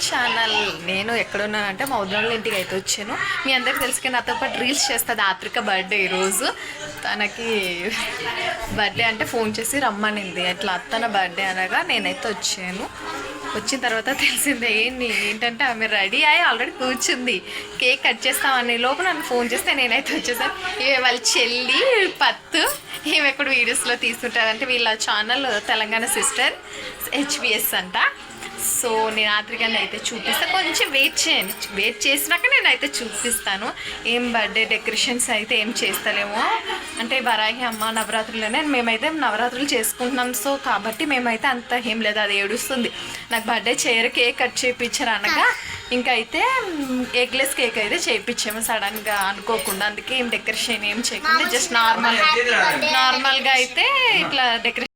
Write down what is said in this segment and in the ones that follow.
Channel. నేను ఎక్కడున్నానంటే మా వదిన ఇంటికి అయితే వచ్చాను. మీ అందరికి తెలుసు కానీ నాతో పాటు రీల్స్ చేస్తుంది. ఆత్రిక బర్త్డే ఈరోజు. తనకి బర్త్డే అంటే ఫోన్ చేసి రమ్మనింది. అట్లా తన బర్త్డే అనగా నేనైతే వచ్చాను. వచ్చిన తర్వాత తెలిసిందే ఏంటంటే ఆమె రెడీ అయ్యి ఆల్రెడీ కూర్చుంది. కేక్ కట్ చేస్తామని లోపు నన్ను ఫోన్ చేస్తే నేనైతే వచ్చేసాను. ఇవే వాళ్ళ చెల్లి పత్తు, ఈమె ఎప్పుడు వీడియోస్లో తీస్తుంటారు. అంటే వీళ్ళ ఛానల్ తెలంగాణ సిస్టర్ HBS అంట. సో నేను ఆత్రికని అయితే చూపిస్తాను. కొంచెం వెయిట్ చేసినాక నేనైతే చూపిస్తాను. ఏం బర్త్డే డెకరేషన్స్ అయితే ఏం చేస్తలేమో. అంటే వరాహి అమ్మ నవరాత్రులనే మేమైతే నవరాత్రులు చేసుకుంటున్నాం. సో కాబట్టి మేమైతే అంత ఏం లేదు. అది ఏడుస్తుంది. నాకు బర్త్డే చేయరు, కేక్ కట్ చేయించారు అనగా ఇంకా అయితే ఎగ్లెస్ కేక్ అయితే చేయించాము సడన్గా అనుకోకుండా. అందుకే ఏం డెకరేషన్ ఏం చేయకుండా జస్ట్ నార్మల్గా అయితే ఇట్లా డెకరేషన్.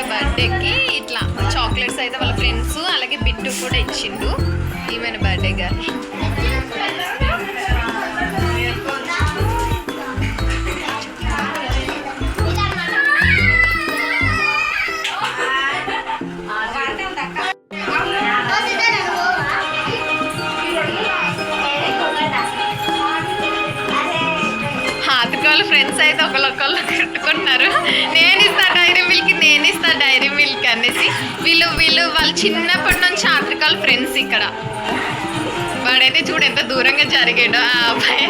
బర్త్డేకి ఇట్లా చాక్లెట్స్ అయితే వాళ్ళ ఫ్రెండ్స్ అలాగే బిట్టు కూడా ఇచ్చిండు. ఈమెన్ బర్త్డేగా వాళ్ళ ఫ్రెండ్స్ అయితే ఒకళ్ళు కట్టుకుంటున్నారు. నేను ఇస్తా డైరీ మిల్క్ అనేసి వీళ్ళు వాళ్ళు చిన్నప్పటి నుంచి ఆత్రికాల ఫ్రెండ్స్. ఇక్కడ వాడైతే చూడు ఎంత దూరంగా జరిగాడు ఆ అబ్బాయి.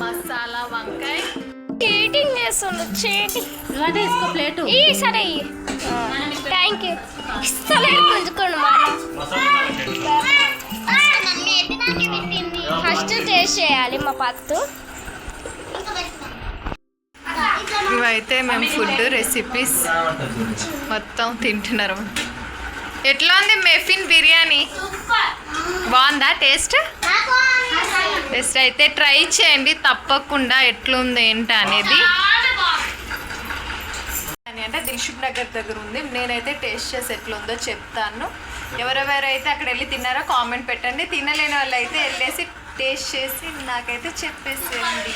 మసాలా వంకాయ. చీటింగ్ చేస్తుండు చీటింగ్. తీసుకో ప్లేటు. ఈ సరే థ్యాంక్ యూ. ఇస్తలేడు గుంజుకోండి మాట. ఫస్ట్ టేస్ట్ చేయాలి మా పత్తు. ఇవైతే మేము ఫుడ్ రెసిపీస్ మొత్తం తింటున్నారు. ఎట్లా ఉంది మెఫిన్ బిర్యానీ? బాగుందా టేస్ట్? టేస్ట్ అయితే ట్రై చేయండి తప్పకుండా ఎట్లుంది ఏంటి అనేది. అంటే దిల్షుక్ నగర్ దగ్గర ఉంది. నేనైతే టేస్ట్ చేసి ఎట్లుందో చెప్తాను. ఎవరెవరైతే అక్కడ వెళ్ళి తిన్నారో కామెంట్ పెట్టండి. తినలేని వాళ్ళు అయితే వెళ్ళేసి టేస్ట్ చేసి నాకైతే చెప్పేసేయండి.